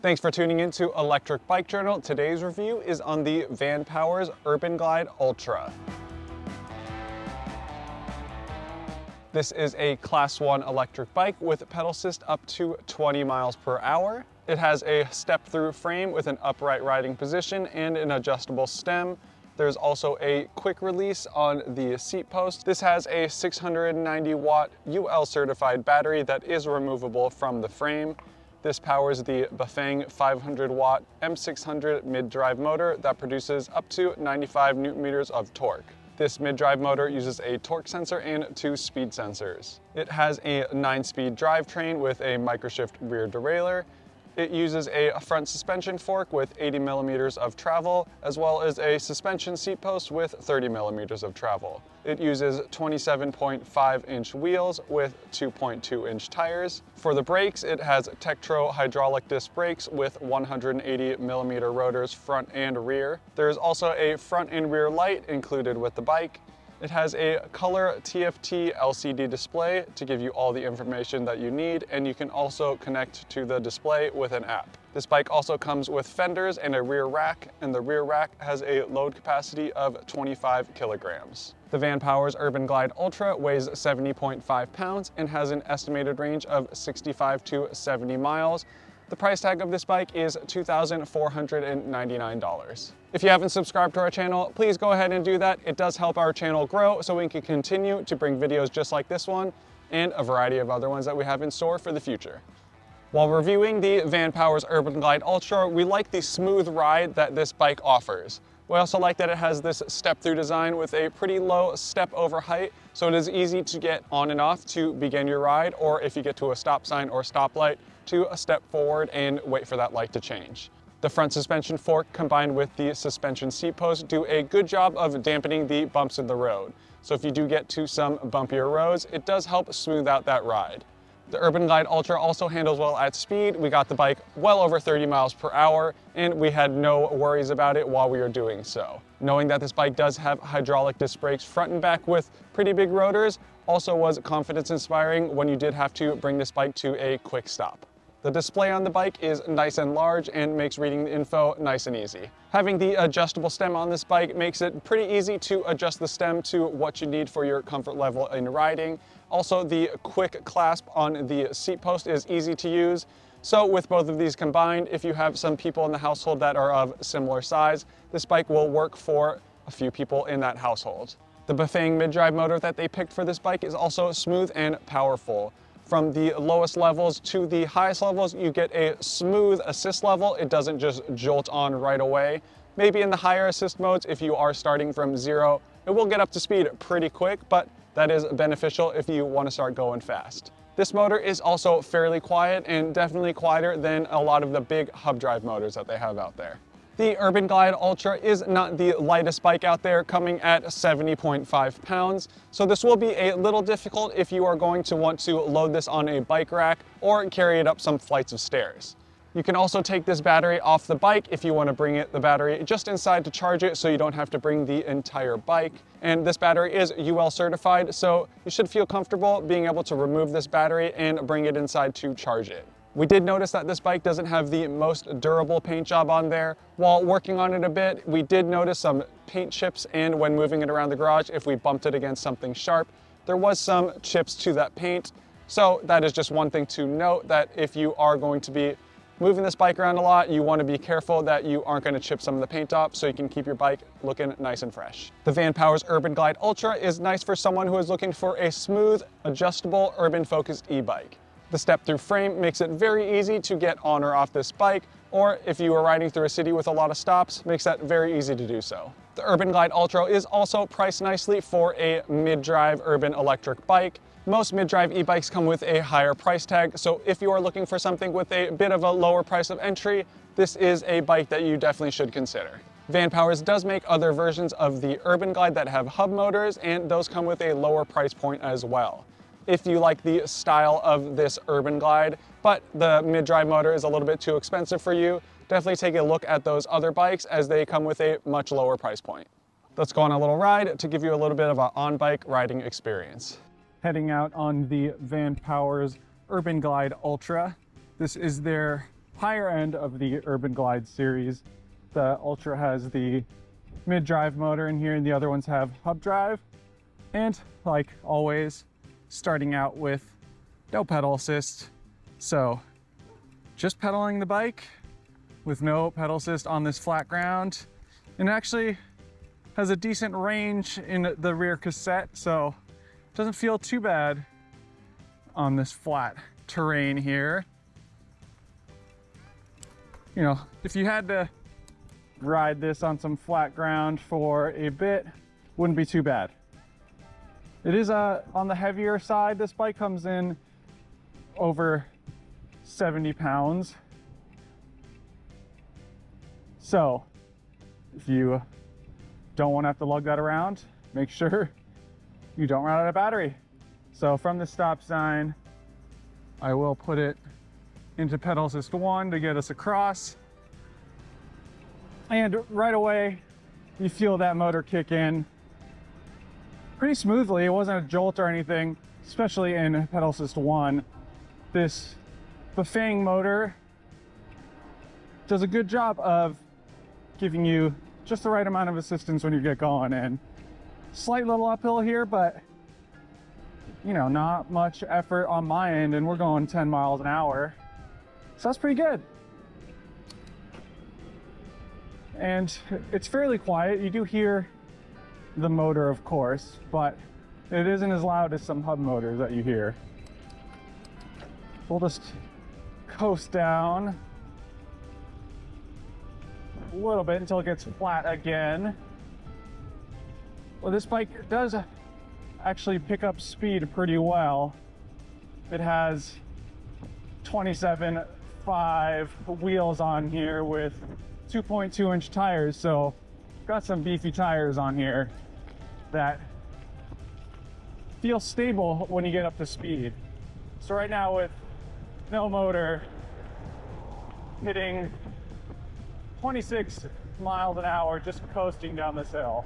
Thanks for tuning in to Electric Bike Journal. Today's review is on the Vanpowers UrbanGlide Ultra. This is a Class 1 electric bike with pedal assist up to 20 miles per hour. It has a step-through frame with an upright riding position and an adjustable stem. There's also a quick release on the seat post. This has a 690 watt UL certified battery that is removable from the frame. This powers the Bafang 500 watt M600 mid-drive motor that produces up to 95 Newton meters of torque. This mid-drive motor uses a torque sensor and 2 speed sensors. It has a 9-speed drivetrain with a Microshift rear derailleur. It uses a front suspension fork with 80 millimeters of travel, as well as a suspension seat post with 30 millimeters of travel. It uses 27.5-inch wheels with 2.2-inch tires. For the brakes, it has Tektro hydraulic disc brakes with 180 millimeter rotors front and rear. There is also a front and rear light included with the bike. It has a color TFT-LCD display to give you all the information that you need, and you can also connect to the display with an app. This bike also comes with fenders and a rear rack, and the rear rack has a load capacity of 25 kilograms. The Vanpowers UrbanGlide Ultra weighs 70.5 pounds and has an estimated range of 65 to 70 miles. The price tag of this bike is $2,499. If you haven't subscribed to our channel, please go ahead and do that. It does help our channel grow so we can continue to bring videos just like this one and a variety of other ones that we have in store for the future. While reviewing the Vanpowers UrbanGlide Ultra, we like the smooth ride that this bike offers. We also like that it has this step-through design with a pretty low step over height, so it is easy to get on and off to begin your ride, or if you get to a stop sign or stoplight, to step forward and wait for that light to change. The front suspension fork combined with the suspension seat post do a good job of dampening the bumps in the road. So if you do get to some bumpier roads, it does help smooth out that ride. The UrbanGlide Ultra also handles well at speed. We got the bike well over 30 miles per hour, and we had no worries about it while we were doing so. Knowing that this bike does have hydraulic disc brakes front and back with pretty big rotors also was confidence inspiring when you did have to bring this bike to a quick stop. The display on the bike is nice and large and makes reading the info nice and easy. Having the adjustable stem on this bike makes it pretty easy to adjust the stem to what you need for your comfort level in riding. Also, the quick clasp on the seat post is easy to use. So with both of these combined, if you have some people in the household that are of similar size, this bike will work for a few people in that household. The Bafang mid-drive motor that they picked for this bike is also smooth and powerful. From the lowest levels to the highest levels, you get a smooth assist level. It doesn't just jolt on right away. Maybe in the higher assist modes, if you are starting from zero, it will get up to speed pretty quick, but that is beneficial if you want to start going fast. This motor is also fairly quiet and definitely quieter than a lot of the big hub drive motors that they have out there. The UrbanGlide Ultra is not the lightest bike out there, coming at 70.5 pounds. So this will be a little difficult if you are going to want to load this on a bike rack or carry it up some flights of stairs. You can also take this battery off the bike if you want to bring the battery just inside to charge it so you don't have to bring the entire bike. And this battery is UL certified, so you should feel comfortable being able to remove this battery and bring it inside to charge it. We did notice that this bike doesn't have the most durable paint job on there. While working on it a bit, we did notice some paint chips, and when moving it around the garage, if we bumped it against something sharp, there was some chips to that paint. So that is just one thing to note, that if you are going to be moving this bike around a lot, you want to be careful that you aren't going to chip some of the paint off so you can keep your bike looking nice and fresh. The Vanpowers UrbanGlide Ultra is nice for someone who is looking for a smooth, adjustable, urban-focused e-bike. The step-through frame makes it very easy to get on or off this bike, or if you are riding through a city with a lot of stops, makes that very easy to do so. The UrbanGlide Ultra is also priced nicely for a mid-drive urban electric bike. Most mid-drive e-bikes come with a higher price tag, so if you are looking for something with a bit of a lower price of entry, this is a bike that you definitely should consider. Vanpowers does make other versions of the UrbanGlide that have hub motors, and those come with a lower price point as well. If you like the style of this UrbanGlide, but the mid-drive motor is a little bit too expensive for you, definitely take a look at those other bikes as they come with a much lower price point. Let's go on a little ride to give you a little bit of an on-bike riding experience. Heading out on the Vanpowers UrbanGlide Ultra. This is their higher end of the UrbanGlide series. The Ultra has the mid-drive motor in here, and the other ones have hub drive. And like always, starting out with no pedal assist. So just pedaling the bike with no pedal assist on this flat ground. And it actually has a decent range in the rear cassette, so it doesn't feel too bad on this flat terrain here. You know, if you had to ride this on some flat ground for a bit, wouldn't be too bad. It is on the heavier side. This bike comes in over 70 pounds. So if you don't want to have to lug that around, make sure you don't run out of battery. So from the stop sign, I will put it into pedal assist 1 to get us across. And right away, you feel that motor kick in pretty smoothly. It wasn't a jolt or anything, especially in pedal assist 1. This Bafang motor does a good job of giving you just the right amount of assistance when you get going. And slight little uphill here, but you know, not much effort on my end, and we're going 10 miles an hour. So that's pretty good. And it's fairly quiet. You do hear the motor, of course, but it isn't as loud as some hub motors that you hear. We'll just coast down a little bit until it gets flat again. Well, this bike does actually pick up speed pretty well. It has 27.5 wheels on here with 2.2-inch tires, so got some beefy tires on here that feel stable when you get up to speed. So right now with no motor, hitting 26 miles an hour, just coasting down this hill.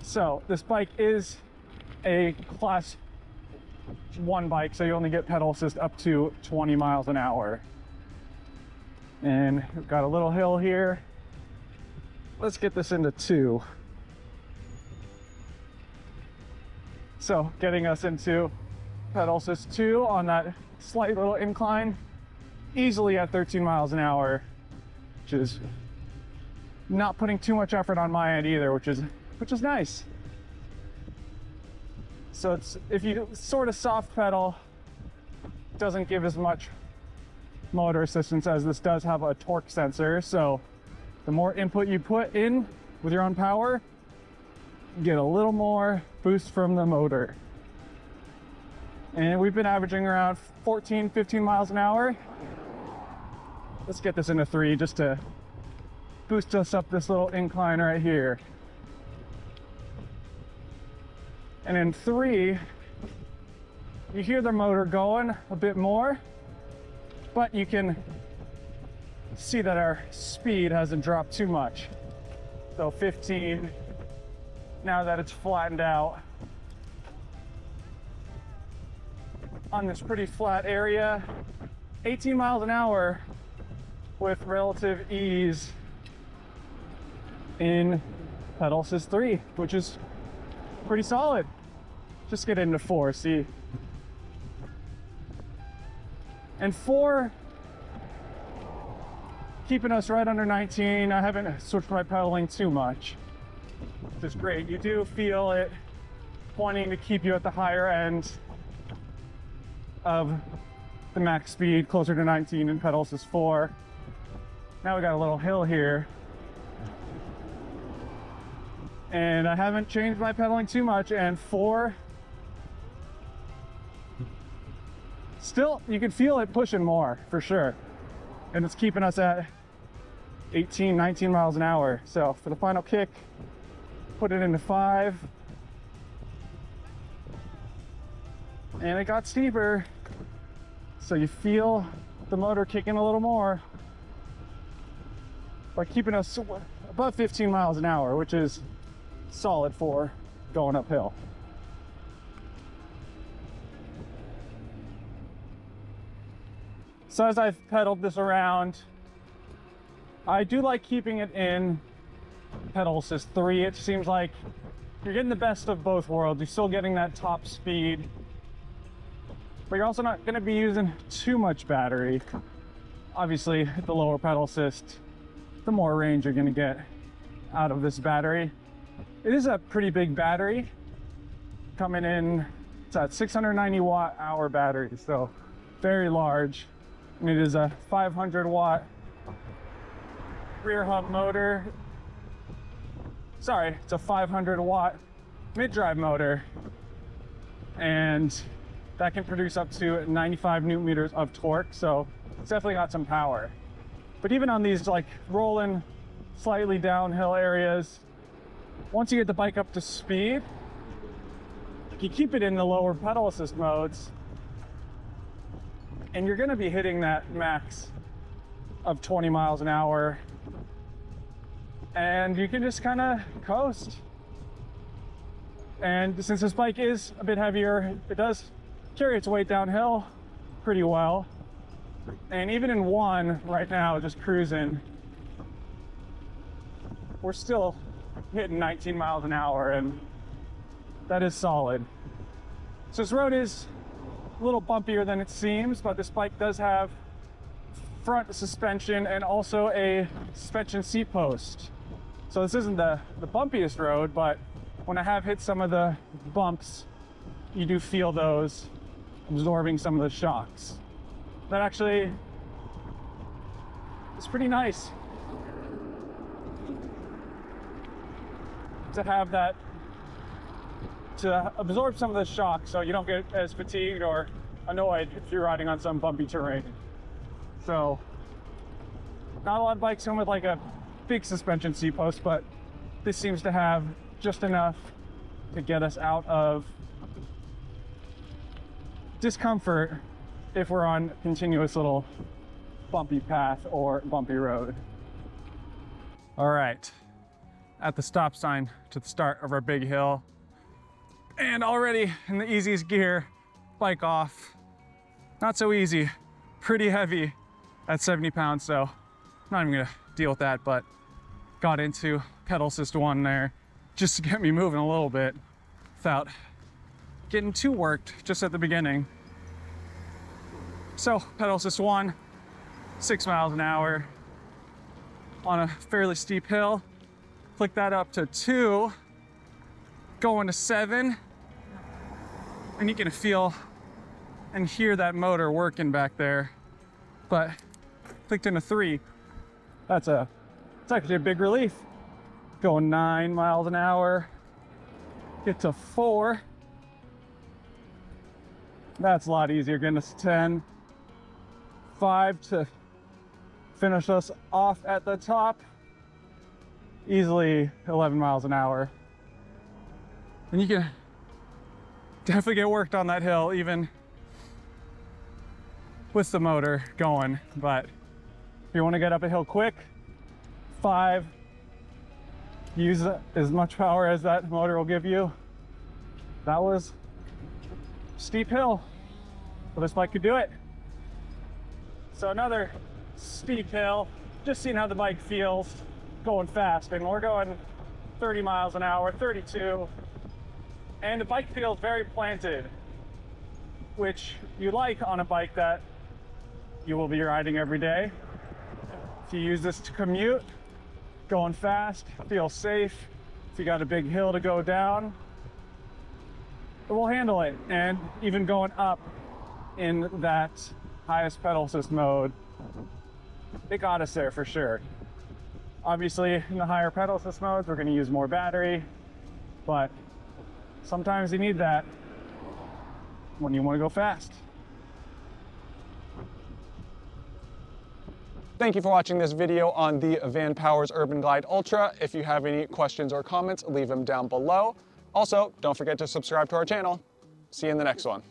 So this bike is a class 1 bike, so you only get pedal assist up to 20 miles an hour. And we've got a little hill here. Let's get this into 2. So getting us into pedal assist 2 on that slight little incline, easily at 13 miles an hour, which is not putting too much effort on my end either, which is nice. So it's, if you sort of soft pedal, it doesn't give as much motor assistance, as this does have a torque sensor. So the more input you put in with your own power, you get a little more boost from the motor. And we've been averaging around 14, 15 miles an hour. Let's get this into 3 just to boost us up this little incline right here. And in 3, you hear the motor going a bit more, but you can see that our speed hasn't dropped too much. So 15, now that it's flattened out on this pretty flat area, 18 miles an hour with relative ease in pedal assist 3, which is pretty solid. Just get into 4, see. And 4, keeping us right under 19. I haven't switched my pedaling too much, which is great. You do feel it wanting to keep you at the higher end of the max speed, closer to 19 in pedal assist 4. Now we got a little hill here. And I haven't changed my pedaling too much, and 4, still, you can feel it pushing more, for sure. And it's keeping us at 18, 19 miles an hour. So for the final kick, put it into 5. And it got steeper, so you feel the motor kicking a little more by keeping us above 15 miles an hour, which is solid for going uphill. So as I've pedaled this around, I do like keeping it in pedal assist 3. It seems like you're getting the best of both worlds. You're still getting that top speed, but you're also not going to be using too much battery. Obviously, the lower pedal assist, the more range you're going to get out of this battery. It is a pretty big battery, coming in, it's at 690 watt hour battery, so very large. And it is a 500 watt rear hub motor. Sorry, it's a 500 watt mid-drive motor, and that can produce up to 95 newton meters of torque, so it's definitely got some power. But even on these like rolling slightly downhill areas, once you get the bike up to speed, you keep it in the lower pedal assist modes, and you're going to be hitting that max of 20 miles an hour, and you can just kind of coast. And since this bike is a bit heavier, it does carry its weight downhill pretty well. And even in one right now, just cruising, we're still hitting 19 miles an hour, and that is solid. So this road is a little bumpier than it seems, but this bike does have front suspension and also a suspension seat post. So this isn't the bumpiest road, but when I have hit some of the bumps, you do feel those absorbing some of the shocks. That actually is pretty nice to have that, to absorb some of the shocks so you don't get as fatigued or annoyed if you're riding on some bumpy terrain. So not a lot of bikes come with like a big suspension seat post, but this seems to have just enough to get us out of discomfort if we're on a continuous little bumpy path or bumpy road. All right, at the stop sign to the start of our big hill, and already in the easiest gear, bike off. Not so easy, pretty heavy at 70 pounds, so I'm not even gonna deal with that, but got into pedal assist 1 there just to get me moving a little bit without getting too worked just at the beginning. So pedal assist 1, 6 miles an hour on a fairly steep hill. Flick that up to 2, going to 7, and you can feel and hear that motor working back there. But flicked into 3, it's actually a big relief. Going 9 miles an hour, get to 4. That's a lot easier, getting us 10. 5 to finish us off at the top. Easily 11 miles an hour. And you can definitely get worked on that hill even with the motor going, but if you want to get up a hill quick, 5, use as much power as that motor will give you. That was a steep hill, but this bike could do it. So another steep hill, just seeing how the bike feels going fast, and we're going 30 miles an hour, 32, and the bike feels very planted, which you like on a bike that you will be riding every day. If you use this to commute, going fast, feel safe. If you got a big hill to go down, it will handle it. And even going up in that highest pedal assist mode, it got us there for sure. Obviously, in the higher pedal assist modes, we're going to use more battery, but sometimes you need that when you want to go fast. Thank you for watching this video on the Vanpowers UrbanGlide Ultra. If you have any questions or comments, leave them down below. Also, don't forget to subscribe to our channel. See you in the next one.